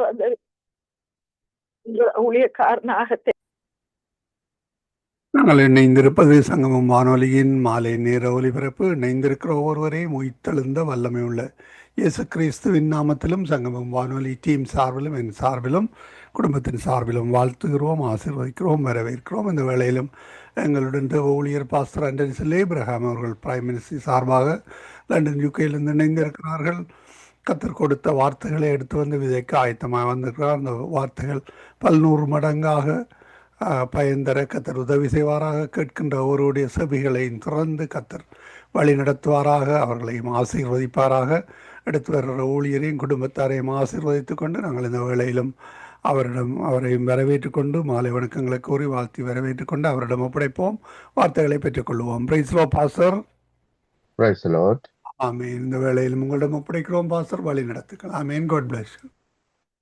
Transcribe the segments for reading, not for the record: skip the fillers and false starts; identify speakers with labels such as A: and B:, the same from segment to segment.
A: வந்து ஊழியக்காரனாக
B: நாங்கள் இணைந்திருப்பது சங்கமம் வானொலியின் மாலை நேர ஒலிபரப்பு. இணைந்திருக்கிற ஒவ்வொருவரையும் உயிர்த்தெழுந்த வல்லமை உள்ள இயேசு கிறிஸ்துவின் நாமத்திலும் சங்கமம் வானொலி டீம் சார்பிலும் என் சார்பிலும் குடும்பத்தின் சார்பிலும் வாழ்த்துகிறோம், ஆசீர்வதிக்கிறோம், வரவேற்கிறோம். இந்த வேளையிலும் எங்களுடன் தேவ ஊழியர் பாஸ்டர் ஆண்டனி ஏப்ரஹாம் அவர்கள் பிரைம் மினிஸ்டர் சார்பாக லண்டன் யூகேயிலிருந்து இணைந்திருக்கிறார்கள். கத்தர் கொடுத்த வார்த்தைகளை எடுத்து வந்து விதைக்க ஆயத்தமாக வந்திருக்கிறார். அந்த வார்த்தைகள் 100 மடங்காக பயன்தர கத்தர் உதவி செய்வாராக. கேட்கின்ற ஒருவருடைய செவிகளையும் திறந்து கத்தர் வழி நடத்துவாராக, அவர்களையும் ஆசீர்வதிப்பாராக. எடுத்து வருகிற ஊழியரையும் குடும்பத்தாரையும் ஆசீர்வதித்து கொண்டு நாங்கள் இந்த வேளையிலும் அவரையும் வரவேற்றுக் கொண்டு மாலை வணக்கங்களை கூறி வாழ்த்தி வரவேற்றுக் கொண்டு அவரிடம் ஒப்படைப்போம், வார்த்தைகளை பெற்றுக்கொள்வோம். Praise lord pastor.
C: Praise lord.
B: ஆமென். இந்த வேளையிலும் உங்களிடம் ஒப்படைக்கிறோம் பாஸ்டர், வழி நடத்துக்கள். ஆமென். God bless you.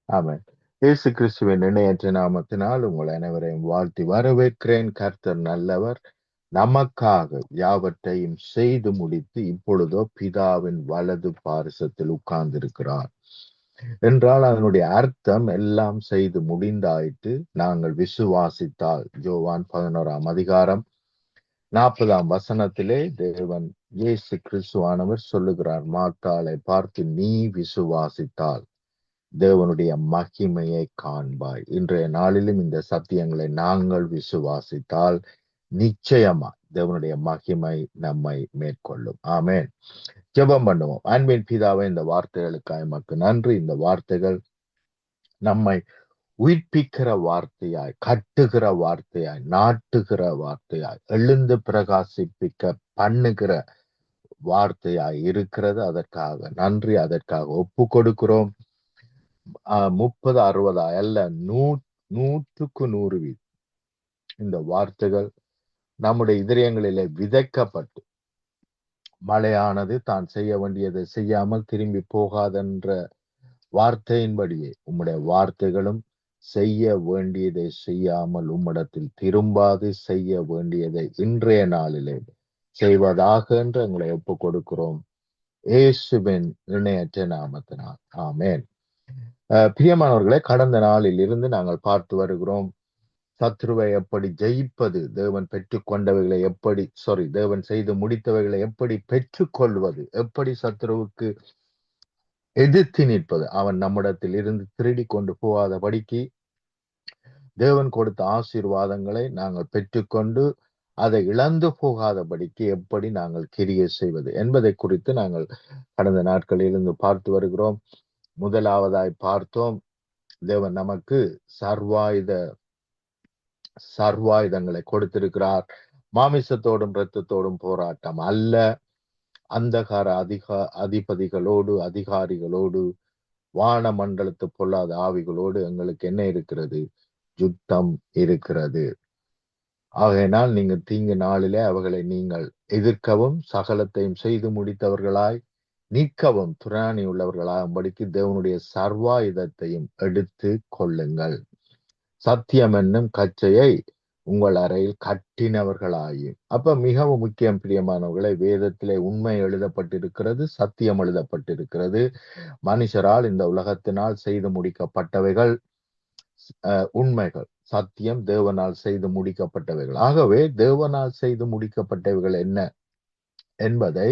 C: ஆமென். இயேசு கிறிஸ்துவின் இணையற்ற நாமத்தினால் உங்கள் அனைவரையும் வாழ்த்தி வரவேற்கிறேன். கர்த்தர் நல்லவர், நமக்காக யாவற்றையும் செய்து முடித்து இப்பொழுதோ பிதாவின் வலது பாரிசத்தில் உட்கார்ந்திருக்கிறார் என்றால் அதனுடைய அர்த்தம் எல்லாம் செய்து முடிந்தாயிட்டு நாங்கள் விசுவாசித்தால். யோவான் 11ஆம் அதிகாரம் 40ஆம் வசனத்திலே தேவன் இயேசு கிறிஸ்துவானவர் சொல்லுகிறார், மார்த்தாளை பார்த்து, நீ விசுவாசித்தால் தேவனுடைய மகிமையை காண்பாய். இன்றைய நாளிலும் இந்த சத்தியங்களை நாங்கள் விசுவாசித்தால் நிச்சயமா தேவனுடைய மகிமை நம்மை மேற்கொள்ளும். ஆமென். ஜெபம் பண்ணுவோம். அன்பின் பிதாவை, இந்த வார்த்தைகளுக்காக எமக்கு நன்றி. இந்த வார்த்தைகள் நம்மை உயிர்ப்பிக்கிற வார்த்தையாய், கட்டுகிற வார்த்தையாய், நாட்டுகிற வார்த்தையாய், எழுந்து பிரகாசிப்பிக்க பண்ணுகிற வார்த்தையாய் இருக்கிறது. அதற்காக நன்றி. அதற்காக ஒப்பு கொடுக்கிறோம். 30, 60 அல்ல, 100க்கு 100 வீதம் இந்த வார்த்தைகள் நம்முடைய இதயங்களிலே விதைக்கப்பட்டு மழையானது தான் செய்ய வேண்டியதை செய்யாமல் திரும்பி போகாதென்ற வார்த்தையின்படியே உம்முடைய வார்த்தைகளும் செய்ய வேண்டியதை செய்யாமல் உம்மிடத்தில் திரும்பாது செய்ய வேண்டியதை இன்றைய நாளிலே செய்வதாக என்று எங்களை ஒப்பு கொடுக்கிறோம், இயேசுவின் இணையற்ற நாமத்தினால். ஆமென். பிரியமானவர்களே, கடந்த நாளில் இருந்து நாங்கள் பார்த்து வருகிறோம் சத்ருவை எப்படி ஜெயிப்பது, தேவன் பெற்றுக்கொண்டவைகளை தேவன் செய்து முடித்தவைகளை எப்படி பெற்றுக்கொள்வது, எப்படி சத்ருவுக்கு எதிர்த்து நிற்பது, அவன் நம்மிடத்தில் இருந்து திருடி கொண்டு போகாதபடிக்கு தேவன் கொடுத்த ஆசீர்வாதங்களை நாங்கள் பெற்றுக்கொண்டு அதை இழந்து போகாதபடிக்கு எப்படி நாங்கள் கிரியை செய்வது என்பதை குறித்து நாங்கள் கடந்த நாட்களில் இருந்து பார்த்து வருகிறோம். முதலாவதாய் பார்த்தோம், தேவன் நமக்கு சர்வாயுதங்களை கொடுத்திருக்கிறார். மாமிசத்தோடும் இரத்தத்தோடும் போராட்டம் அல்ல, அந்தகார அதிபதிகளோடு, அதிகாரிகளோடு, வான மண்டலத்து பொல்லாத ஆவிகளோடு எங்களுக்கு என்ன இருக்கிறது? யுத்தம் இருக்கிறது. ஆகையினால் நீங்கள் தீங்கு நாளிலே அவர்களை நீங்கள் எதிர்க்கவும் சகலத்தையும் செய்து முடித்தவர்களாய் நிற்கவும் துராணி உள்ளவர்களாகும்படிக்கு தேவனுடைய சர்வாயுதத்தையும் எடுத்து கொள்ளுங்கள். சத்தியம் என்னும் கச்சையை உங்கள் அறையில் கட்டினவர்களாயும். அப்ப மிகவும் முக்கியம் பிரியமானவர்களை, வேதத்திலே உண்மை எழுதப்பட்டிருக்கிறது, சத்தியம் எழுதப்பட்டிருக்கிறது. மனுஷரால் இந்த உலகத்தினால் செய்து முடிக்கப்பட்டவைகள் உண்மைகள், சத்தியம் தேவனால் செய்து முடிக்கப்பட்டவைகள். ஆகவே தேவனால் செய்து முடிக்கப்பட்டவைகள் என்ன என்பதை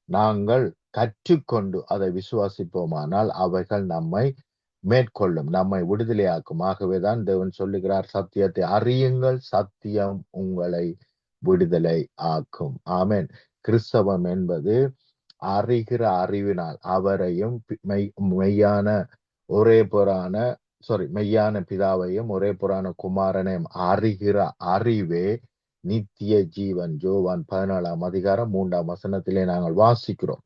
C: நாங்கள் கற்றுக்கொண்டு அதை விசுவாசிப்போமானால் அவைகள் நம்மை மேற்கொள்ளும், நம்மை விடுதலையாக்கும். ஆகவேதான் தேவன் சொல்லுகிறார், சத்தியத்தை அறியுங்கள், சத்தியம் உங்களை விடுதலை ஆக்கும். ஆமென். கிறிஸ்தவம் என்பது அறிகிற அறிவினால் அவரையும் மெய்யான பிதாவையும் ஒரே புறான குமாரனையும் அறிகிற அறிவே நித்திய ஜீவன். யோவான் 14ஆம் அதிகாரம் 3ஆம் வசனத்திலே நாங்கள் வாசிக்கிறோம்.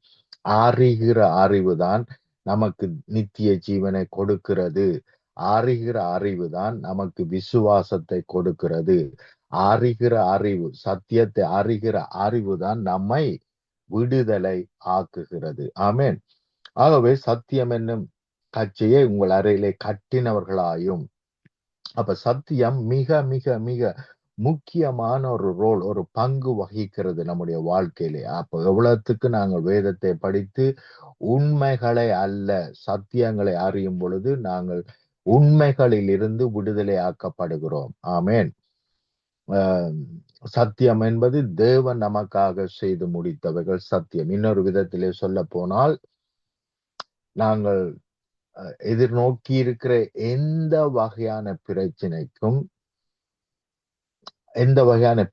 C: அறிகிற அறிவுதான் நமக்கு நித்திய ஜீவனை கொடுக்கிறது. அறிகிற அறிவுதான் நமக்கு விசுவாசத்தை கொடுக்கிறது. அறிகிற அறிவு, சத்தியத்தை அறிகிற அறிவுதான் நம்மை விடுதலை ஆக்குகிறது. ஆமென். ஆகவே சத்தியம் என்னும் கட்சியை உங்கள் அறையிலே கட்டினவர்களாயும். அப்ப சத்தியம் மிக மிக மிக முக்கியமான ஒரு ரோல், ஒரு பங்கு வகிக்கிறது நம்முடைய வாழ்க்கையிலே. அப்ப எவ்வளவுக்கு நாங்கள் வேதத்தை படித்து உண்மைகளை அல்ல சத்தியங்களை அறியும் பொழுது நாங்கள் உண்மைகளில் இருந்து விடுதலை ஆக்கப்படுகிறோம். ஆமேன். சத்தியம் என்பது தேவன் நமக்காக செய்து முடித்தவைகள் சத்தியம். இன்னொரு விதத்திலே சொல்ல போனால், நாங்கள் எதிர்நோக்கி இருக்கிற எந்த வகையான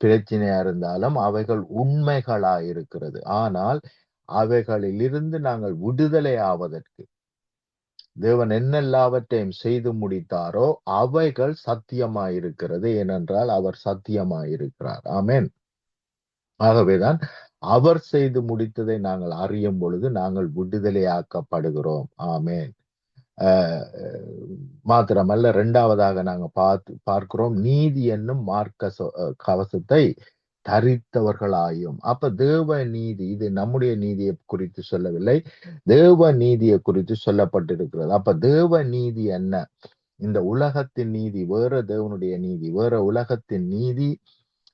C: பிரச்சனையா இருந்தாலும் அவைகள் உண்மைகளா இருக்கிறது. ஆனால் அவைகளில் இருந்து நாங்கள் விடுதலை ஆவதற்கு தேவன் என்னெல்லாவற்றையும் செய்து முடித்தாரோ அவைகள் சத்தியமாயிருக்கிறது. ஏனென்றால் அவர் சத்தியமாயிருக்கிறார். ஆமென். ஆகவேதான் அவர் செய்து முடித்ததை நாங்கள் அறியும் பொழுது நாங்கள் விடுதலையாக்கப்படுகிறோம். ஆமென். மாத்திரமல்ல, இரண்டாவதாக நாங்கள் பார்க்கிறோம், நீதி என்னும் மார்க்க கவசத்தை தரித்தவர்களாயும். அப்ப தேவ நீதி, இது நம்முடைய நீதியை குறித்து சொல்லவில்லை, தேவ நீதியை குறித்து சொல்லப்பட்டிருக்கிறது. அப்ப தேவ நீதி என்ன? இந்த உலகத்தின் நீதி வேற, தேவனுடைய நீதி வேற. உலகத்தின் நீதி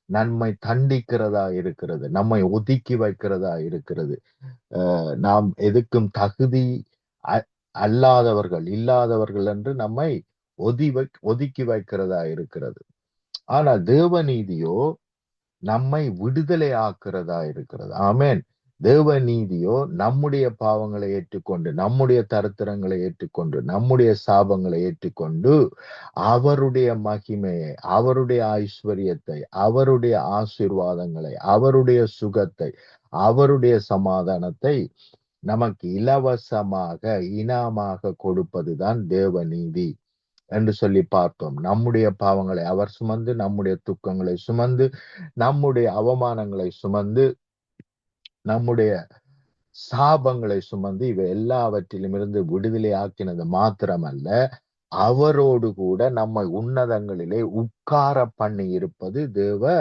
C: நம்மை தண்டிக்கிறதா இருக்கிறது, நம்மை ஒதுக்கி வைக்கிறதா இருக்கிறது. நாம் எதுக்கும் தகுதி அல்லாதவர்கள், இல்லாதவர்கள் என்று நம்மை ஒதுக்கி வைக்கிறதா இருக்கிறது. ஆனால் தேவ நீதியோ நம்மை விடுதலை ஆக்குறதா இருக்கிறது. ஆமேன். தேவ நீதியோ நம்முடைய பாவங்களை ஏற்றுக்கொண்டு, நம்முடைய தரித்திரங்களை ஏற்றுக்கொண்டு, நம்முடைய சாபங்களை ஏற்றுக்கொண்டு அவருடைய மகிமையை, அவருடைய ஐஸ்வர்யத்தை, அவருடைய ஆசீர்வாதங்களை, அவருடைய சுகத்தை, அவருடைய சமாதானத்தை நமக்கு இலவசமாக இனாமாக கொடுப்பதுதான் தேவ நீதி என்று சொல்லி பார்த்தோம். நம்முடைய பாவங்களை அவர் சுமந்து, நம்முடைய துக்கங்களை சுமந்து, நம்முடைய அவமானங்களை சுமந்து, நம்முடைய சாபங்களை சுமந்து, இவை எல்லாவற்றிலும் இருந்து விடுதலை ஆக்கினது மாத்திரமல்ல, அவரோடு கூட நம்மை உன்னதங்களிலே உட்கார பண்ணி இருப்பது தேவ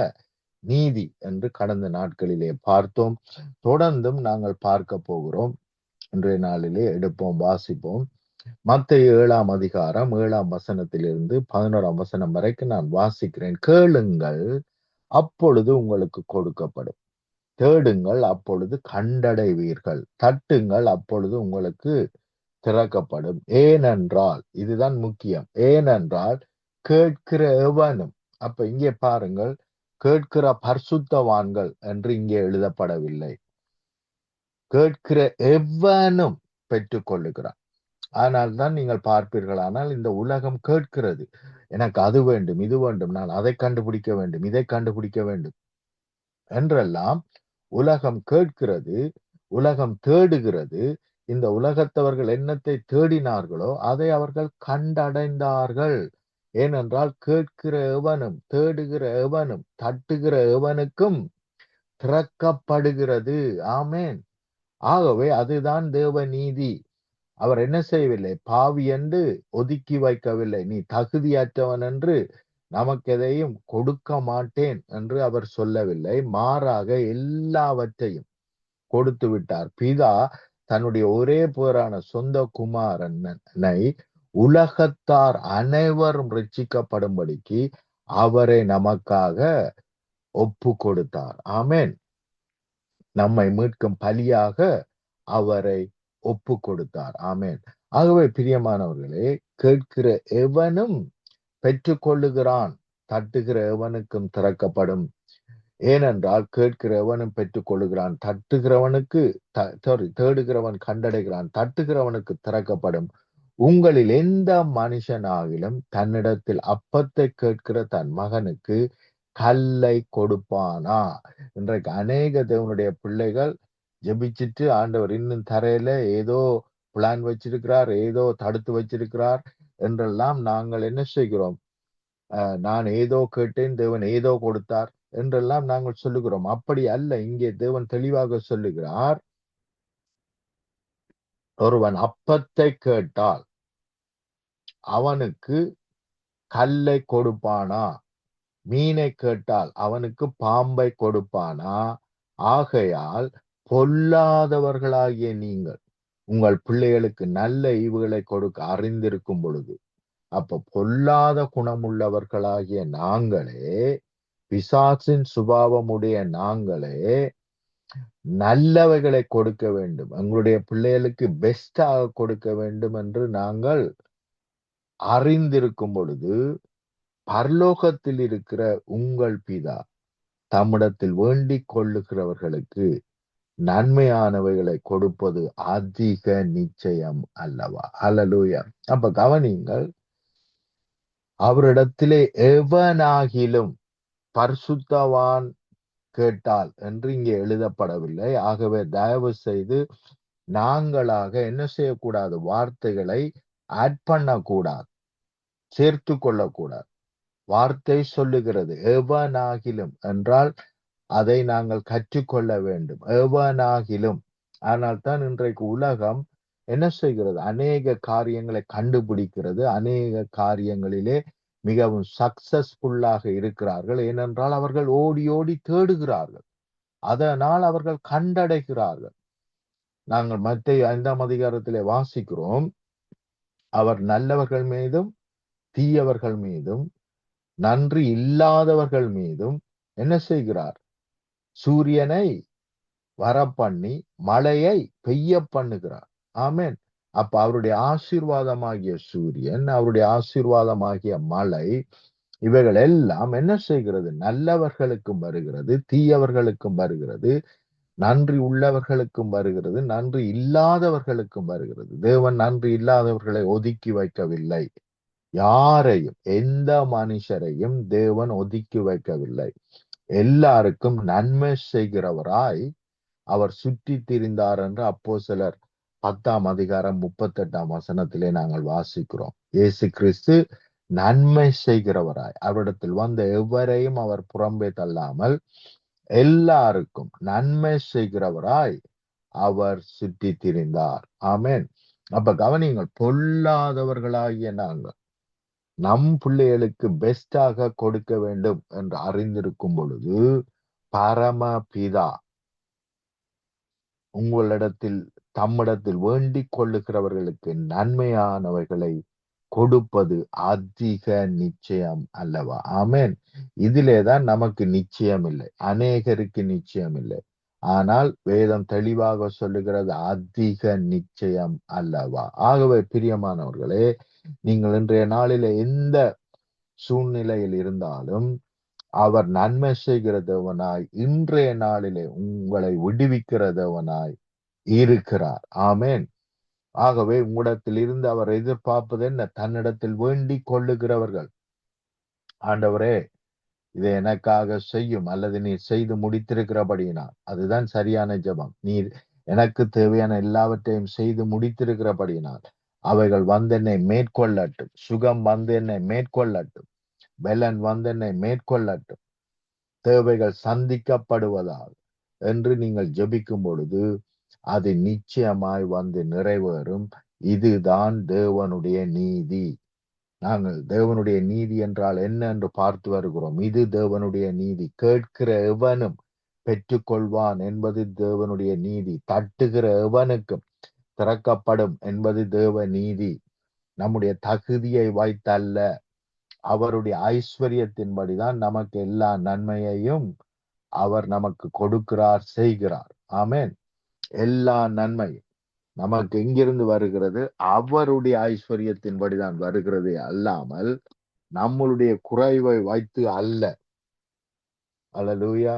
C: நீதி என்று கடந்த நாட்களிலே பார்த்தோம். தொடர்ந்தும் நாங்கள் பார்க்க போகிறோம். இன்றைய நாளிலே எடுப்போம், வாசிப்போம். மத்தேயு 7ஆம் அதிகாரம் 7ஆம் வசனத்திலிருந்து 11ஆம் வசனம் வரைக்கும் நான் வாசிக்கிறேன். கேளுங்கள், அப்பொழுது உங்களுக்கு கொடுக்கப்படும். தேடுங்கள், அப்பொழுது கண்டடைவீர்கள். தட்டுங்கள், அப்பொழுது உங்களுக்கு திறக்கப்படும். ஏனென்றால், இதுதான் முக்கியம், ஏனென்றால் கேட்கிற எவனும், அப்ப இங்கே பாருங்கள், கேட்கிற பரிசுத்தவான்கள் என்று இங்கே எழுதப்படவில்லை. கேட்கிற எவனும் பெற்றுக் கொள்ளுகிறான். ஆனால் தான் நீங்கள் பார்ப்பீர்களானால் இந்த உலகம் கேட்கிறது, எனக்கு அது வேண்டும், இது வேண்டும், நான் அதை கண்டுபிடிக்க வேண்டும், இதை கண்டுபிடிக்க வேண்டும் என்றெல்லாம் உலகம் கேட்கிறது, உலகம் தேடுகிறது. இந்த உலகத்தவர்கள் என்னத்தை தேடினார்களோ அதை அவர்கள் கண்டடைந்தார்கள். ஏனென்றால் கேட்கிற எவனும், தேடுகிற எவனும், தட்டுகிற எவனுக்கும் திறக்கப்படுகிறது. ஆமேன். ஆகவே அதுதான் தேவ நீதி. அவர் என்ன செய்யவில்லை? பாவி என்று ஒதுக்கி வைக்கவில்லை. நீ தகுதியற்றவன் என்று நமக்கு எதையும் கொடுக்க மாட்டேன் என்று அவர் சொல்லவில்லை. மாறாக எல்லாவற்றையும் கொடுத்து விட்டார். பிதா தன்னுடைய ஒரே பேரான சொந்த குமாரனை உலகத்தார் அனைவரும் ரட்சிக்கப்படும்படிக்கு அவரை நமக்காக ஒப்பு கொடுத்தார். ஆமேன். நம்மை மீட்கும் பலியாக அவரை ஒப்பு கொடுத்தார். ஆமேன். ஆகவே பிரியமானவர்களே, கேட்கிற எவனும் பெற்றுக்கொள்ளுகிறான், தட்டுகிற எவனுக்கும் திறக்கப்படும். ஏனென்றால் கேட்கிற எவனும் பெற்றுக் கொள்ளுகிறான், தேடுகிறவன் கண்டடைகிறான், தட்டுகிறவனுக்கு திறக்கப்படும். உங்களில் எந்த மனுஷனாகிலும் தன்னிடத்தில் அப்பத்தை கேட்கிற தன் மகனுக்கு கல்லை கொடுப்பானா? இன்றைக்கு அநேக தேவனுடைய பிள்ளைகள் ஜெபிச்சுட்டு, ஆண்டவர் இன்னும் தரையில ஏதோ பிளான் வச்சிருக்கிறார், ஏதோ தடுத்து வச்சிருக்கிறார் என்றெல்லாம் நாங்கள் என்ன செய்கிறோம்? நான் ஏதோ கேட்டேன், தேவன் ஏதோ கொடுத்தார் என்றெல்லாம் நாங்கள் சொல்லுகிறோம். அப்படி அல்ல. இங்கே தேவன் தெளிவாக சொல்லுகிறார், ஒருவன் அப்பத்தை கேட்டால் அவனுக்கு கல்லை கொடுப்பானா? மீனை கேட்டால் அவனுக்கு பாம்பை கொடுப்பானா? ஆகையால் பொல்லாதவர்களாகிய நீங்கள் உங்கள் பிள்ளைகளுக்கு நல்ல ஈவுகளை கொடுக்க அறிந்திருக்கும் பொழுது, அப்ப பொல்லாத குணமுள்ளவர்களாகிய நாங்களே பிசாசின் சுபாவமுடைய நாங்களே நல்லவைகளை கொடுக்க வேண்டும், எங்களுடைய பிள்ளைகளுக்கு பெஸ்டாக கொடுக்க வேண்டும் என்று நாங்கள் அறிந்திருக்கும் பொழுது, பரலோகத்தில் இருக்கிற உங்கள் பிதா தம்மிடத்தில் வேண்டிக் கொள்ளுகிறவர்களுக்கு நன்மையானவைகளை கொடுப்பது அதிக நிச்சயம் அல்லவா? ஹல்லேலூயா. அப்ப கவனிங்கள், அவரிடத்திலே எவனாகிலும் பரிசுத்தவான் கேட்டால் என்று இங்கே எழுதப்படவில்லை. ஆகவே தயவு செய்து நாங்களாக என்ன செய்யக்கூடாது? வார்த்தைகளை ஆட் பண்ணக்கூடாது, சேர்த்து கொள்ளக்கூடாது. வார்த்தை சொல்லுகிறது எவனாகிலும் என்றால் அதை நாங்கள் கற்றுக்கொள்ள வேண்டும். எவனாகிலும். ஆனால் தான் இன்றைக்கு உலகம் என்ன செய்கிறது? அநேக காரியங்களை கண்டுபிடிக்கிறது, அநேக காரியங்களிலே மிகவும் சக்சஸ்ஃபுல்லாக இருக்கிறார்கள். ஏனென்றால் அவர்கள் ஓடி ஓடி தேடுகிறார்கள், அதனால் அவர்கள் கண்டடைகிறார்கள். நாங்கள் மத்தேயு 5ஆம் அதிகாரத்திலே வாசிக்கிறோம், அவர் நல்லவர்கள் மீதும் தீயவர்கள் மீதும் நன்றி இல்லாதவர்கள் மீதும் என்ன செய்கிறார்? சூரியனை வரப்பண்ணி மழையை பெய்ய பண்ணுகிறார். ஆமென். அப்ப அவருடைய ஆசீர்வாதமாகிய சூரியன், அவருடைய ஆசீர்வாதமாகிய மழை, இவைகள் எல்லாம் என்ன செய்கிறது? நல்லவர்களுக்கும் வருகிறது, தீயவர்களுக்கும் வருகிறது, நன்றி உள்ளவர்களுக்கும் வருகிறது, நன்றி இல்லாதவர்களுக்கும் வருகிறது. தேவன் நன்றி இல்லாதவர்களை ஒதுக்கி வைக்கவில்லை. யாரையும், எந்த மனுஷரையும் தேவன் ஒதுக்கி வைக்கவில்லை. எல்லாருக்கும் நன்மை செய்கிறவராய் அவர் சுற்றி திரிந்தார் என்று அப்போஸ்தலர் 10ஆம் அதிகாரம் 38ஆம் வசனத்திலே நாங்கள் வாசிக்கிறோம். இயேசு கிறிஸ்து நன்மை செய்கிறவராய், அவரிடத்தில் வந்த எவரையும் அவர் புறம்பே தள்ளாமல் எல்லாருக்கும் நன்மை செய்கிறவராய் அவர் சுற்றி திரிந்தார். ஆமென். அப்ப கவனிங்கள், பொல்லாதவர்களாகிய நாங்கள் நம் பிள்ளைகளுக்கு பெஸ்டாக கொடுக்க வேண்டும் என்று அறிந்திருக்கும் பொழுது, பரமபிதா உங்களிடத்தில் தம்மிடத்தில் வேண்டிக் கொள்ளுகிறவர்களுக்கு நன்மையானவைகளை கொடுப்பது அதிக நிச்சயம் அல்லவா? ஆமென். இதிலேதான் நமக்கு நிச்சயம் இல்லை, அநேகருக்கு நிச்சயம் இல்லை. ஆனால் வேதம் தெளிவாக சொல்லுகிறது அதிக நிச்சயம் அல்லவா? ஆகவே பிரியமானவர்களே, நீங்கள் இன்றைய நாளில எந்த சூழ்நிலையில் இருந்தாலும் அவர் நன்மை செய்கிற தேவனாய், இன்றைய நாளிலே உங்களை விடுவிக்கிற தேவனாய் இருக்கிறார். ஆமென். ஆகவே உங்களிடத்தில் இருந்து அவர் எதிர்பார்ப்பது என்ன? தன்னிடத்தில் வேண்டிக் கொள்ளுகிறவர்கள், ஆண்டவரே இதை எனக்காக செய்யும், அல்லது நீர் செய்து முடித்திருக்கிறபடியினால், அதுதான் சரியான ஜெபம். நீர் எனக்கு தேவையான எல்லாவற்றையும் செய்து முடித்திருக்கிறபடியினால் அவைகள் வந்து என்னை மேற்கொள்ளட்டும், சுகம் வந்து என்னை மேற்கொள்ளட்டும், பெலன் வந்து என்னை மேற்கொள்ளட்டும், தேவைகள் சந்திக்கப்படுவதால் என்று நீங்கள் ஜெபிக்கும் பொழுது அது நிச்சயமாய் வந்து நிறைவேறும். இதுதான் தேவனுடைய நீதி. நாங்கள் தேவனுடைய நீதி என்றால் என்ன என்று பார்த்து வருகிறோம். இது தேவனுடைய நீதி. கேட்கிற எவனும் பெற்றுக்கொள்வான் என்பது தேவனுடைய நீதி. தட்டுகிற எவனுக்கும் திறக்கப்படும் என்பது தேவ நீதி. நம்முடைய தகுதியை வைத்தல்ல, அவருடைய ஐஸ்வர்யத்தின்படிதான் நமக்கு எல்லா நன்மையையும் அவர் நமக்கு கொடுக்கிறார், செய்கிறார். ஆமென். எல்லா நன்மையும் நமக்கு எங்கிருந்து வருகிறது? அவருடைய ஐஸ்வர்யத்தின்படிதான் வருகிறதே அல்லாமல் நம்மளுடைய குறைவை வைத்து அல்ல. அல்லேலூயா.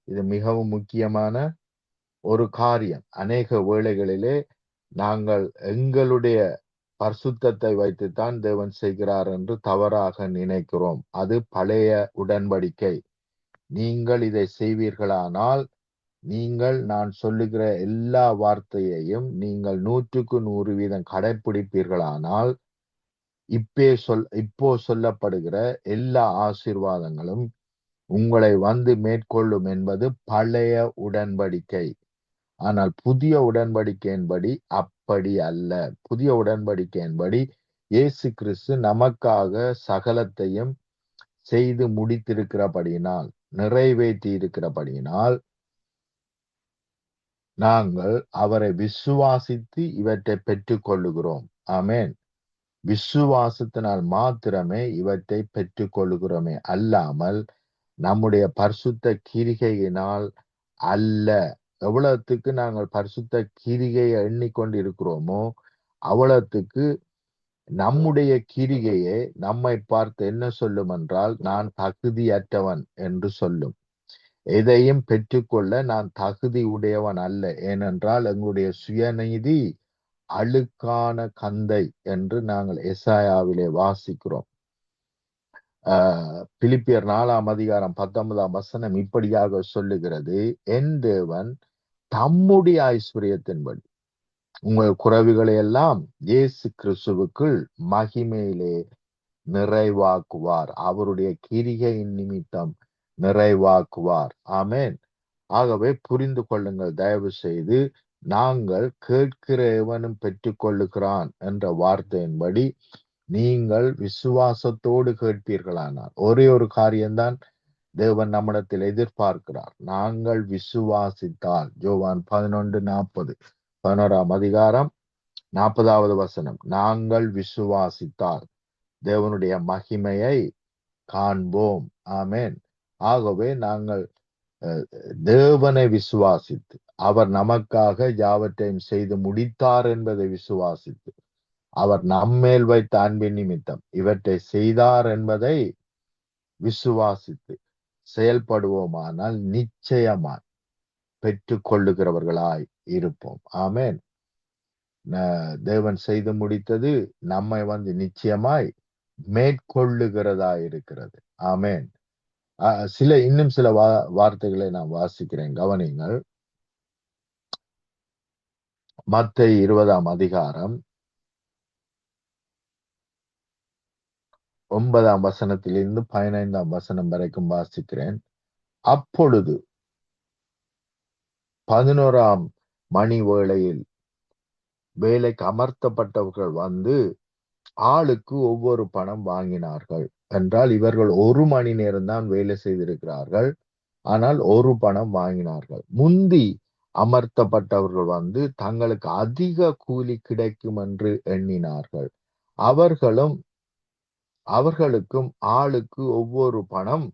C: இது மிகவும் முக்கியமான ஒரு காரியம். அநேக வேளைகளிலே நாங்கள் எங்களுடைய பரிசுத்தத்தை வைத்துத்தான் தேவன் செய்கிறார் என்று தவறாக நினைக்கிறோம். அது பழைய உடன்படிக்கை. நீங்கள் இதை செய்வீர்களானால், நீங்கள் நான் சொல்லுகிற எல்லா வார்த்தையையும் நீங்கள் 100க்கு 100% கடைப்பிடிப்பீர்களானால், இப்போ சொல்லப்படுகிற எல்லா ஆசீர்வாதங்களும் உங்களை வந்து மேற்கொள்ளும் என்பது பழைய உடன்படிக்கை. ஆனால் புதிய உடன்படிக்கையின்படி அப்படி அல்ல. புதிய உடன்படிக்கையின்படி இயேசு கிறிஸ்து நமக்காக சகலத்தையும் செய்து முடித்திருக்கிறபடியினால், நிறைவேற்றி இருக்கிறபடியினால், நாங்கள் அவரை விசுவாசித்து இவற்றை பெற்றுக் கொள்ளுகிறோம். ஆமென். விசுவாசத்தினால் மாத்திரமே இவற்றை பெற்றுக் கொள்ளுகிறோமே அல்லாமல் நம்முடைய பரிசுத்த கிரிகையினால் அல்ல. எவ்வளவுக்கு நாங்கள் பரிசுத்த கிரிகையை எண்ணிக்கொண்டு இருக்கிறோமோ அவ்வளவுக்கு நம்முடைய கிரிகையே நம்மை பார்த்து என்ன சொல்லும் என்றால், நான் தகுதியற்றவன் என்று சொல்லும். எதையும் பெற்றுக்கொள்ள நான் தகுதி உடையவன் அல்ல. ஏனென்றால் எங்களுடைய சுயநீதி அழுக்கான கந்தை என்று நாங்கள் எசாயாவிலே வாசிக்கிறோம். பிலிப்பியர் 4:19 இப்படியாக சொல்லுகிறது, என் தேவன் தம்முடைய ஐஸ்வர்யத்தின்படி உங்கள் குறைவுகளை எல்லாம் இயேசு கிறிஸ்துவுக்குள் மகிமையிலே நிறைவாக்குவார். அவருடைய கிரிகையின் நிமித்தம் நிறைவாக்குவார். ஆமென். ஆகவே புரிந்து கொள்ளுங்கள், தயவு செய்து. நாங்கள் கேட்கிற எவனும் பெற்றுக்கொள்ளுகிறான் என்ற வார்த்தையின்படி நீங்கள் விசுவாசத்தோடு கேட்பீர்களானால் ஒரே ஒரு காரியம்தான் தேவன் நம்மிடத்தில் எதிர்பார்க்கிறார். நாங்கள் விசுவாசித்தால், யோவான் 11:40, 11:40, நாங்கள் விசுவாசித்தால் தேவனுடைய மகிமையை காண்போம். ஆமென். ஆகவே நாங்கள் தேவனை விசுவாசித்து, அவர் நமக்காக யாவற்றையும் செய்து முடித்தார் என்பதை விசுவாசித்து, அவர் நம்மேல் வைத்த அன்பின் நிமித்தம் இவற்றை செய்தார் என்பதை விசுவாசித்து செயல்படுவோமானால் நிச்சயமாய் பெற்றுக் கொள்ளுகிறவர்களாய் இருப்போம். ஆமென். தேவன் செய்து முடித்தது நம்மை நிச்சயமாய் மேற்கொள்ளுகிறதா இருக்கிறது. ஆமென். இன்னும் சில வார்த்தைகளை நான் வாசிக்கிறேன், கவனிங்கள். மத்தேயு 20 9 15 வரைக்கும் வாசிக்கிறேன். அப்பொழுது 11 மணி வேளையில் வேலைக்கு அமர்த்தப்பட்டவர்கள் ஆளுக்கு ஒவ்வொரு பணம் வாங்கினார்கள். என்றால் இவர்கள் 1 மணி நேரம் தான் வேலை செய்திருக்கிறார்கள், ஆனால் 1 பணம் வாங்கினார்கள். முந்தி அமர்த்தப்பட்டவர்கள் தங்களுக்கு அதிக கூலி கிடைக்கும் என்று எண்ணினார்கள். அவர்களுக்கும் ஆளுக்கு ஒவ்வொரு பணம்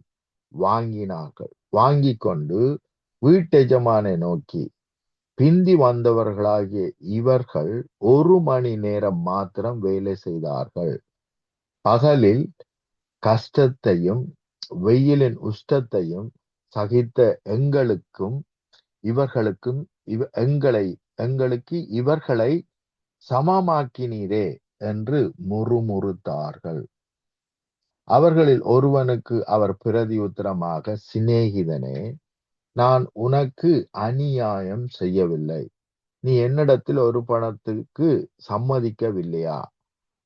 C: வாங்கினார்கள். வாங்கி கொண்டு வீட்டெஜமானை நோக்கி, பிந்தி வந்தவர்களாகிய இவர்கள் 1 மணி நேரம் மாத்திரம் வேலை செய்தார்கள். பகலில் கஷ்டத்தையும் வெயிலின் உஷ்டத்தையும் சகித்த எங்களுக்கு இவர்களை சமமாக்கினீரே என்று முறுமுறுத்தார்கள். அவர்களில் ஒருவனுக்கு அவர் பிரதியுத்தரமாக, சிநேகிதனே, நான் உனக்கு அநியாயம் செய்யவில்லை. நீ என்னிடத்தில் 1 பணத்துக்கு சம்மதிக்கவில்லையா?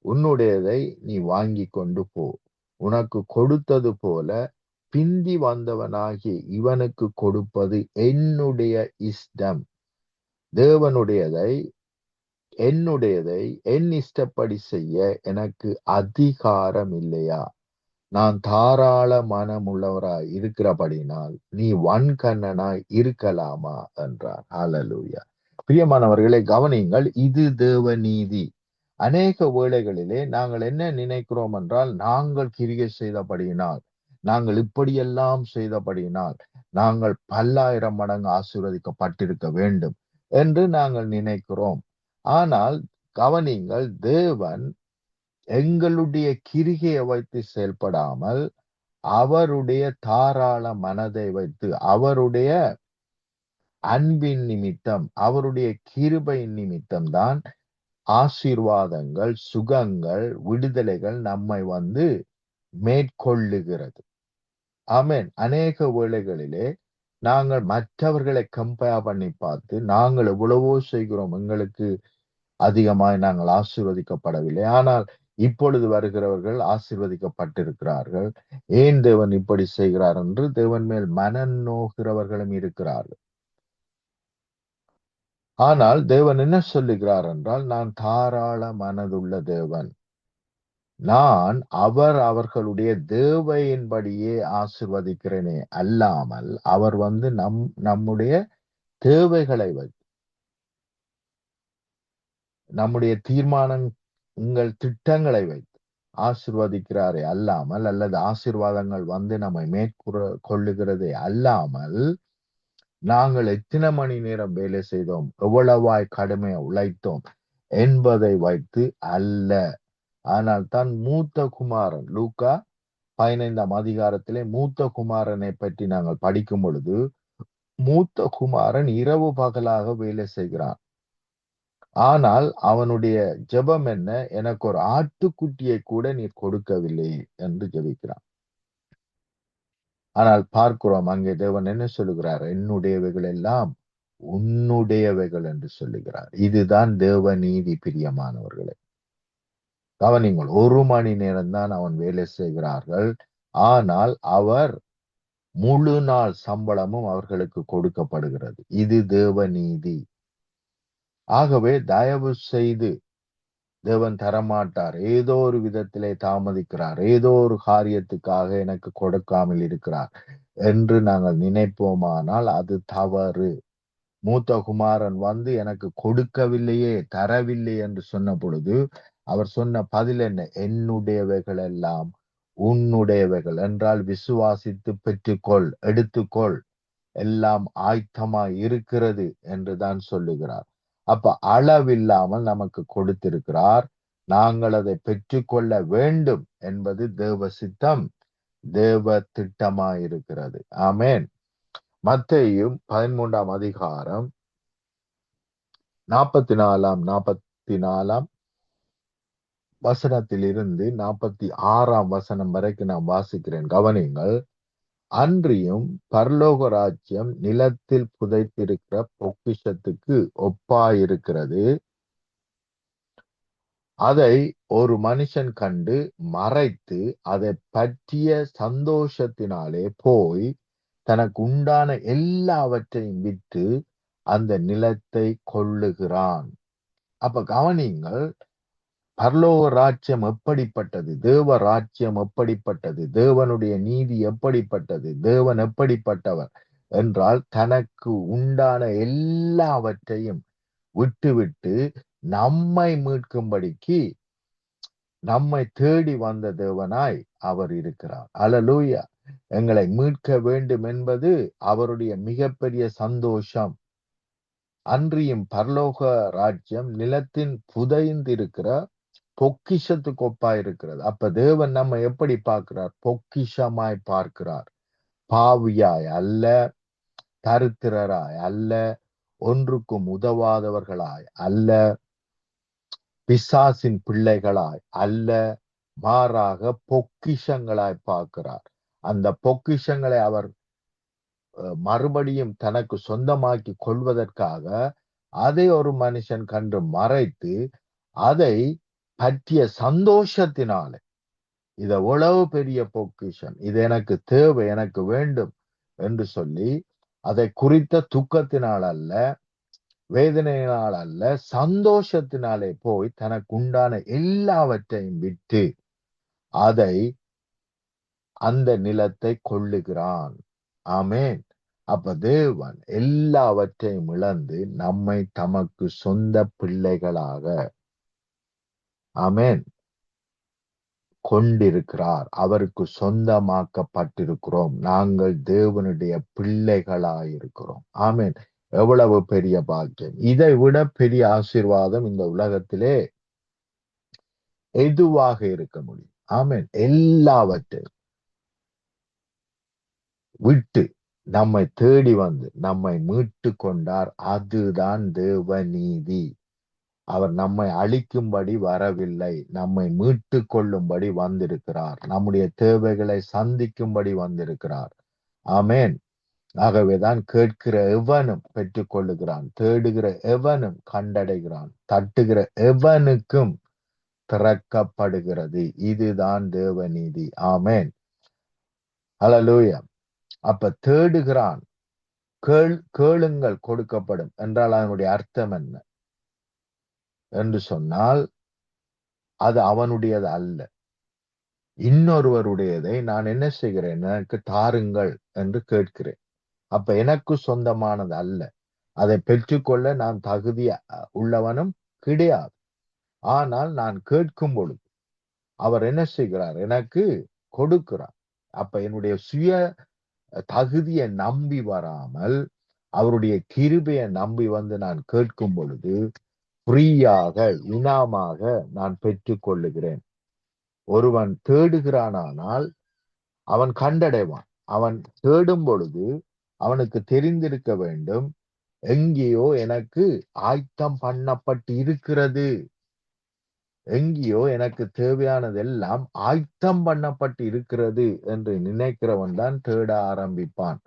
C: உன்னுடையதை நீ வாங்கி கொண்டு போ. உனக்கு கொடுத்தது போல பிந்தி வந்தவனாகிய இவனுக்கு கொடுப்பது என்னுடைய இஷ்டம். தேவனுடையதை என் இஷ்டப்படி செய்ய எனக்கு அதிகாரம் இல்லையா? நான் தாராள மனமுள்ளவராய் இருக்கிறபடினால் நீ வன்கண்ணனாய் இருக்கலாமா என்றார். ஹல்லேலூயா. பிரியமானவர்களை, கவனியுங்கள். இது தேவ நீதி. அநேக வேளைகளிலே நாங்கள் என்ன நினைக்கிறோம் என்றால், நாங்கள் கிரியை செய்தபடியினால், நாங்கள் இப்படியெல்லாம் செய்தபடியினால் நாங்கள் 1000 மடங்கு ஆசீர்வதிக்கப்பட்டிருக்க வேண்டும் என்று நாங்கள் நினைக்கிறோம். ஆனால் கவனியுங்கள், தேவன் எங்களுடைய கிரிகையை வைத்து செயல்படாமல் அவருடைய தாராள மனதை வைத்து, அவருடைய அன்பின் நிமித்தம், அவருடைய கிருபையின் நிமித்தம் தான் ஆசீர்வாதங்கள், சுகங்கள், விடுதலைகள் நம்மை மேற்கொள்ளுகிறது. ஆமென். அநேக வேளைகளிலே நாங்கள் மற்றவர்களை கம்பேர் பண்ணி பார்த்து, நாங்கள் எவ்வளவோ செய்கிறோம், எங்களுக்கு அதிகமாய் நாங்கள் ஆசீர்வதிக்கப்படவில்லை, ஆனால் இப்பொழுது வருகிறவர்கள் ஆசீர்வதிக்கப்பட்டிருக்கிறார்கள், ஏன் தேவன் இப்படி செய்கிறார் என்று தேவன் மேல் மனம் நோகிறவர்களும் இருக்கிறார்கள். ஆனால் தேவன் என்ன சொல்லுகிறார் என்றால், நான் தாராள மனதுள்ள தேவன். நான் அவர்களுடைய தேவையின்படியே ஆசீர்வதிக்கிறேனே அல்லாமல், அவர் நம்முடைய தேவைகளை வைத்து, நம்முடைய தீர்மானங்கள், திட்டங்களை வைத்து ஆசிர்வதிக்கிறாரே அல்லாமல், அல்லது ஆசீர்வாதங்கள் வந்து நம்மை கொள்ளுகிறதே அல்லாமல், நாங்கள் எத்தனை மணி நேரம் வேலை செய்தோம், எவ்வளவாய் கடுமையா உழைத்தோம் என்பதை வைத்து அல்ல. ஆனால் தான் மூத்த குமாரன், லூக்கா 15ஆம் அதிகாரத்திலே மூத்த குமாரனை பற்றி நாங்கள் படிக்கும் பொழுது, மூத்த குமாரன் இரவு பகலாக வேலை செய்கிறான். ஆனால் அவனுடைய ஜெபம் என்ன? எனக்கு ஒரு ஆட்டுக்குட்டியை கூட நீர் கொடுக்கவில்லை என்று ஜெபிக்கிறான். ஆனால் பார்க்கிறோம் அங்கே தேவன் என்ன சொல்லுகிறார்? என்னுடையவைகள் எல்லாம் உன்னுடையவைகள் என்று சொல்லுகிறார். இதுதான் தேவ நீதி. பிரியமானவர்களே, கவனிங்கள், 1 மணி நேரம் தான் அவன் வேலை செய்கிறார்கள். ஆனால் அவர் முழு நாள் சம்பளமும் அவர்களுக்கு கொடுக்கப்படுகிறது. இது தேவ நீதி. ஆகவே தயவு செய்து தேவன் தரமாட்டார், ஏதோ ஒரு விதத்திலே தாமதிக்கிறார், ஏதோ ஒரு காரியத்துக்காக எனக்கு கொடுக்காமல் இருக்கிறார் என்று நாங்கள் நினைப்போமானால் அது தவறு. மூத்த குமாரன் வந்து எனக்கு கொடுக்கவில்லையே, தரவில்லை என்று சொன்ன பொழுது அவர் சொன்ன பதில் என்ன? என்னுடையவைகள் எல்லாம் உன்னுடையவைகள் என்றால் விசுவாசித்து பெற்றுக்கொள், எடுத்துக்கொள், எல்லாம் ஆயத்தமாய் இருக்கிறது என்றுதான் சொல்லுகிறார். அப்ப அளவில்லாமல் நமக்கு கொடுத்திருக்கிறார். நாங்கள் அதை பெற்றுக்கொள்ள வேண்டும் என்பது தேவ சித்தம், தேவ திட்டமாயிருக்கிறது. ஆமென். மத்தேயு 13ஆம் அதிகாரம் 44ஆம் வசனத்திலிருந்து 46ஆம் வசனம் வரைக்கும் நான் வாசிக்கிறேன். கவனிங்கள். அன்றியும் பரலோக ராஜ்யம் நிலத்தில் புதைத்திருக்கிற பொக்கிஷத்துக்கு ஒப்பாயிருக்கிறது. அதை ஒரு மனுஷன் கண்டு மறைத்து அதை பற்றிய சந்தோஷத்தினாலே போய் தனக்கு உண்டான எல்லாவற்றையும் விற்று அந்த நிலத்தை கொள்ளுகிறான். அப்ப கவனிங்கள், பரலோக ராஜ்யம் எப்படிப்பட்டது, தேவ ராஜ்யம் எப்படிப்பட்டது, தேவனுடைய நீதி எப்படிப்பட்டது, தேவன் எப்படிப்பட்டவர் என்றால் தனக்கு உண்டான எல்லாவற்றையும் விட்டுவிட்டு நம்மை மீட்கும்படிக்கு நம்மை தேடி வந்த தேவனாய் அவர் இருக்கிறார். அல்லேலூயா. எங்களை மீட்க வேண்டும் என்பது அவருடைய மிகப்பெரிய சந்தோஷம். அன்றியும் பரலோக ராஜ்யம் நிலத்தின் புதைந்திருக்கிற பொக்கிஷத்துக்கு ஒப்பாயிருக்கிறது. அப்ப தேவன் நம்ம எப்படி பார்க்கிறார்? பொக்கிஷமாய் பார்க்கிறார். பாவியாய் அல்ல, தரித்திரராய் அல்ல, ஒன்றுக்கும் உதவாதவர்களாய் அல்ல, பிசாசின் பிள்ளைகளாய் அல்ல, மாறாக பொக்கிஷங்களாய் பார்க்கிறார். அந்த பொக்கிஷங்களை அவர் மறுபடியும் தனக்கு சொந்தமாக்கி கொள்வதற்காக அதை ஒரு மனுஷன் கண்டு மறைத்து அதை பற்றிய சந்தோஷத்தினாலே, இது எவ்வளவு பெரிய பொக்கிஷம், இது எனக்கு தேவை, எனக்கு வேண்டும் என்று சொல்லி அதை குறித்த துக்கத்தினால் அல்ல, வேதனையினால் அல்ல, சந்தோஷத்தினாலே போய் தனக்கு உண்டான எல்லாவற்றையும் விட்டு அதை அந்த நிலத்தை கொள்ளுகிறான். ஆமென். அப்ப தேவன் எல்லாவற்றையும் இழந்து நம்மை தமக்கு சொந்த பிள்ளைகளாக, ஆமென், கொண்டிருக்கிறார். அவருக்கு சொந்தமாக்கப்பட்டிருக்கிறோம். நாங்கள் தேவனுடைய பிள்ளைகளாயிருக்கிறோம். ஆமென். எவ்வளவு பெரிய பாக்கியம்! இதை விட பெரிய ஆசீர்வாதம் இந்த உலகத்திலே எதுவாக இருக்க முடியும்? ஆமென். எல்லாவற்றையும் விட்டு நம்மை தேடி வந்து நம்மை மீட்டு கொண்டார். அதுதான் தேவ நீதி. அவர் நம்மை அழிக்கும்படி வரவில்லை, நம்மை மீட்டு கொள்ளும்படி வந்திருக்கிறார், நம்முடைய தேவைகளை சந்திக்கும்படி வந்திருக்கிறார். ஆமென். ஆகவேதான் கேட்கிற எவனும் பெற்றுக் கொள்ளுகிறான், தேடுகிற எவனும் கண்டடைகிறான், தட்டுகிற எவனுக்கும் திறக்கப்படுகிறது. இதுதான் தேவ நீதி. ஆமென். அல்லேலூயா. அப்ப தேடுகிறான், கேளுங்கள் கொடுக்கப்படும் என்றால் அதனுடைய அர்த்தம் என்ன என்று சொன்னால், அது அவனுடையது அல்ல, இன்னொருவருடையதை நான் என்ன செய்கிறேன்? எனக்கு தாருங்கள் என்று கேட்கிறேன். அப்ப எனக்கு சொந்தமானது அல்ல, அதை பெற்றுக்கொள்ள நான் தகுதி உள்ளவனும் கிடையாது. ஆனால் நான் கேட்கும் பொழுது அவர் என்ன செய்கிறார்? எனக்கு கொடுக்கிறார். அப்ப என்னுடைய சுய தகுதியை நம்பி வராமல் அவருடைய கிருபையை நம்பி வந்து நான் கேட்கும் பொழுது ஃப்ரீயாக இனாமாக நான் பெற்றுக் கொள்ளுகிறேன். ஒருவன் தேடுகிறானால் அவன் கண்டடைவான். அவன் தேடும் பொழுது அவனுக்கு தெரிந்திருக்க வேண்டும், எங்கேயோ எனக்கு ஆயத்தம் பண்ணப்பட்டு இருக்கிறது, எங்கேயோ எனக்கு தேவையானதெல்லாம் ஆயத்தம் பண்ணப்பட்டு இருக்கிறது என்று நினைக்கிறவன் தான் தேட ஆரம்பிப்பான்.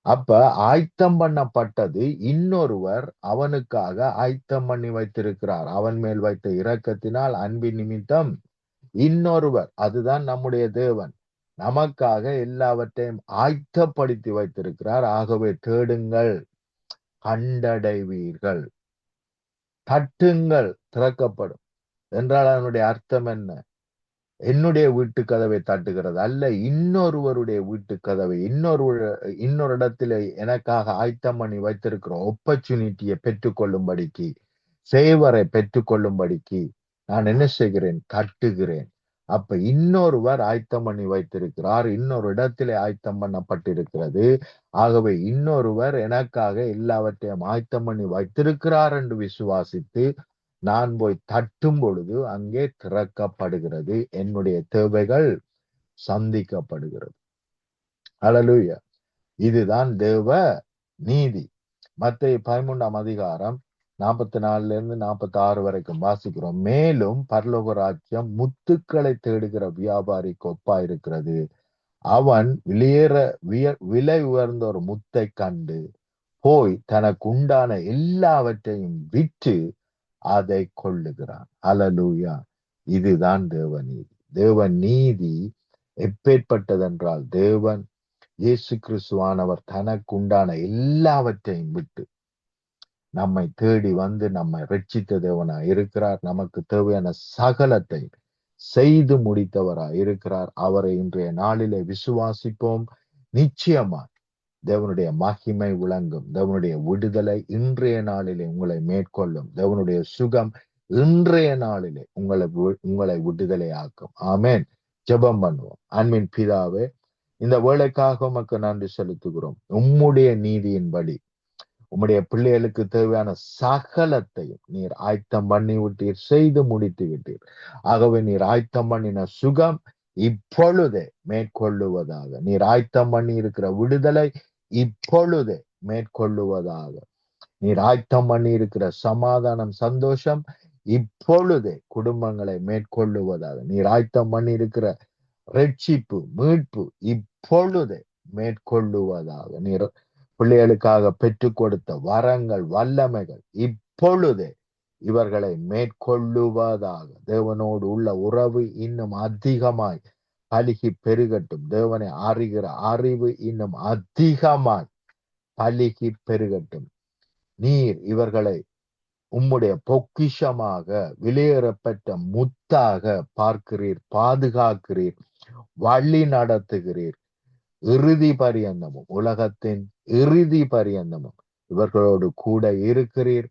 C: அப்ப ஆயத்தம் பண்ணப்பட்டது இன்னொருவர் அவனுக்காக ஆயத்தம் பண்ணி வைத்திருக்கிறார். அவன் மேல் வைத்த இரக்கத்தினால் அன்பின் நிமித்தம் இன்னொருவர், அதுதான் நம்முடைய தேவன், நமக்காக எல்லாவற்றையும் ஆயத்தப்படுத்தி வைத்திருக்கிறார். ஆகவே தேடுங்கள், கண்டடைவீர்கள், தட்டுங்கள், திறக்கப்படும் என்றால் அதனுடைய அர்த்தம் என்ன? என்னுடைய வீட்டு கதவை தட்டுகிறது அல்ல, இன்னொருவருடைய வீட்டு கதவை, இன்னொரு இடத்துல எனக்காக ஆயத்தம் பண்ணி வைத்திருக்கிற ஆப்பர்ச்சுனிட்டியை பெற்றுக்கொள்ளும்படிக்கு, சேவரை பெற்றுக்கொள்ளும்படிக்கு நான் என்ன செய்கிறேன்? தட்டுகிறேன். அப்ப இன்னொருவர் ஆயத்தம் பண்ணி வைத்திருக்கிறார், இன்னொரு இடத்திலே ஆயத்தம் பண்ணப்பட்டிருக்கிறது. ஆகவே இன்னொருவர் எனக்காக எல்லாவற்றையும் ஆயத்தம் பண்ணி வைத்திருக்கிறார் என்று விசுவாசித்து நான் போய் தட்டும் பொழுது அங்கே திறக்கப்படுகிறது, என்னுடைய தேவைகள் சந்திக்கப்படுகிறது. ஹல்லேலூயா. இதுதான் தேவ நீதி. மத்தேயு 13ஆம் அதிகாரம் 44 இருந்து 46 வரைக்கும் வாசிக்கிறோம். மேலும் பரலோக ராஜ்யம் முத்துக்களை தேடுகிற வியாபாரிக்கு ஒப்பாயிருக்கிறது. அவன் விலை உயர்ந்த ஒரு முத்தை கண்டு போய் தனக்கு உண்டான எல்லாவற்றையும் விற்று அதை கொள்ளுகிறான். ஹல்லேலூயா. இதுதான் தேவநீதி. தேவநீதி எப்பேற்பட்டதென்றால், தேவன் இயேசு கிறிஸ்துவானவர் தனக்கு உண்டான எல்லாவற்றையும் விட்டு நம்மை தேடி வந்து நம்மை ரட்சித்த தேவனாய் இருக்கிறார். நமக்கு தேவையான சகலத்தை செய்து முடித்தவராய் இருக்கிறார். அவரை இன்றைய நாளிலே விசுவாசிப்போம். நிச்சயமா தேவனுடைய மகிமை விளங்கும். தேவனுடைய விடுதலை இன்றைய நாளிலே உங்களை மேற்கொள்ளும். தேவனுடைய சுகம் இன்றைய நாளிலே உங்களை விடுதலை ஆக்கும். ஆமேன். ஜெபம் பண்ணுவோம். அன்பின் பிதாவே, இந்த வேளைக்காக உமக்கு நன்றி செலுத்துகிறோம். உம்முடைய நீதியின்படி உம்முடைய பிள்ளைகளுக்கு தேவையான சகலத்தையும் நீர் ஆயத்தம் பண்ணி விட்டீர், செய்து முடித்து விட்டீர். ஆகவே நீர் ஆயத்தம் பண்ணின சுகம் இப்பொழுதே மேற்கொள்ளுவதாக, நீர் ஆயத்தம் பண்ணி இருக்கிற விடுதலை இப்பொழுதே மேற்கொள்ளுவதாக, நீர் ஆயத்தம் பண்ணி இருக்கிற சமாதானம், சந்தோஷம் இப்பொழுதே குடும்பங்களை மேற்கொள்ளுவதாக, நீர் ஆயத்தம் பண்ணி இருக்கிற ரட்சிப்பு, மீட்பு இப்பொழுதே மேற்கொள்ளுவதாக, நீர் பிள்ளைகளுக்காக பெற்றுக் கொடுத்த வரங்கள், வல்லமைகள் இப்பொழுதே இவர்களை மேற்கொள்ளுவதாக. தேவனோடு உள்ள உறவு இன்னும் அதிகமாய் பலுகி பெருகட்டும். தேவனை அறிகிற அறிவு இன்னும் அதிகமாய் பலுகி பெருகட்டும். நீர் இவர்களை உம்முடைய பொக்கிஷமாக, விலையேறப்பட்ட முத்தாக பார்க்கிறீர், பாதுகாக்கிறீர், வழி நடத்துகிறீர். இறுதி பரியந்தமும், உலகத்தின் இறுதி பரியந்தமும் இவர்களோடு கூட இருக்கிறீர்.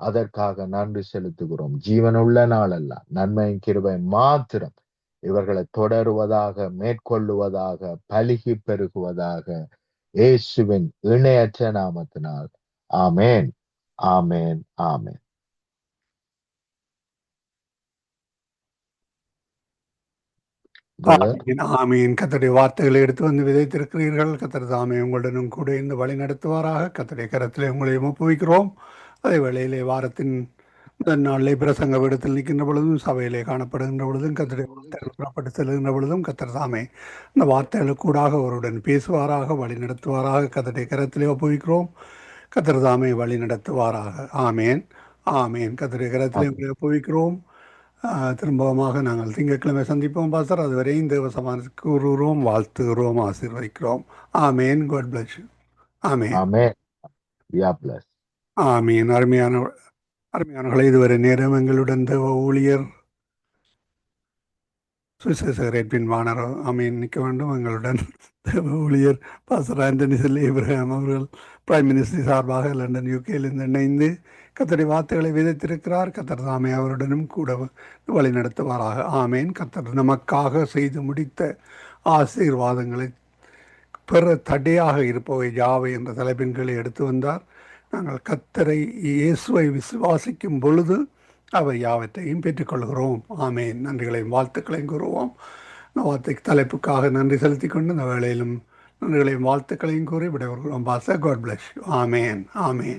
C: அதற்காக நன்றி செலுத்துகிறோம். ஜீவனுள்ள நாளெல்லாம் நன்மையின் கிருபை மாத்திரம் இவர்களை தொடருவதாக, மேற்கொள்ளுவதாக, பலுகி பெருகுவதாக. இயேசுவின் இணையற்ற நாமத்தினால் ஆமேன், ஆமேன், ஆமேன்.
B: ஆமீன். கர்த்தருடைய வார்த்தைகளை எடுத்து வந்து விதைத்திருக்கிறீர்கள். கர்த்தர் தாமே உங்களுடனும் கூட இந்த வழி நடத்துவாராக. கர்த்தருடைய கரத்திலே உங்களை ஒப்புவிக்கிறோம். அதே வேளையிலே வாரத்தின் முதல் நாளிலே பிரசங்க விடத்தில் நிற்கின்ற பொழுதும், சபையிலே காணப்படுகின்ற பொழுதும், கர்த்தருடைய வார்த்தைகள் புறப்பட்டு செல்கின்ற பொழுதும் கர்த்தர் தாமே இந்த வார்த்தைகளுக்கூடாக அவருடன் பேசுவாராக, வழி நடத்துவாராக. கர்த்தருடைய கரத்திலே ஒப்புவிக்கிறோம். கர்த்தர் தாமே வழி நடத்துவாராக. ஆமேன், ஆமேன். கர்த்தருடைய கரத்திலே உங்களை ஒப்புவிக்கிறோம். திரும்பமாக நாங்கள் திங்கட்கிழமை சந்திப்போம் பாஸ்டர். அதுவரை இந்த சமாதானத்துக்கு கூறுகிறோம், வாழ்த்துகிறோம், ஆசீர்வதிக்கிறோம். ஆமேன். God bless you. ஆமேன், ஆமேன். அருமையானவர்களை, இதுவரை நேரம் எங்களுடன் தேவ ஊழியர் சுவிசேஷகர் எட்வின் வானரோ அமீன் நிற்க வேண்டும். எங்களுடன் தேவ ஊழியர் பாஸ்டர் ஆண்டனி செல்லி இப்ராஹிம் அவர்கள் பிரைம் மினிஸ்டர் சார்பாக லண்டன் யூகேயிலிருந்து இணைந்து கர்த்தருடைய வார்த்தைகளை விதைத்திருக்கிறார். கர்த்தர் தாமே அவருடனும் கூட வழி நடத்துவாராக. ஆமேன். கர்த்தர் நமக்காக செய்து முடித்த ஆசீர்வாதங்களை பெற தடையாக இருப்பவை யாவை என்ற தலைப்பின் கீழே எடுத்து வந்தார். நாங்கள் கர்த்தரை இயேசுவை விசுவாசிக்கும் பொழுது அவை யாவற்றையும் பெற்றுக்கொள்கிறோம். ஆமேன். நன்றிகளையும் வாழ்த்துக்களையும் கூறுவோம். இந்த வார்த்தைக்கு தலைப்புக்காக நன்றி செலுத்தி கொண்டு இந்த வேளையிலும் நன்றிகளையும் வாழ்த்துக்களையும் கூறி விடைபெறுகிறோம். Pastor, God bless you. ஆமேன். ஆமேன்.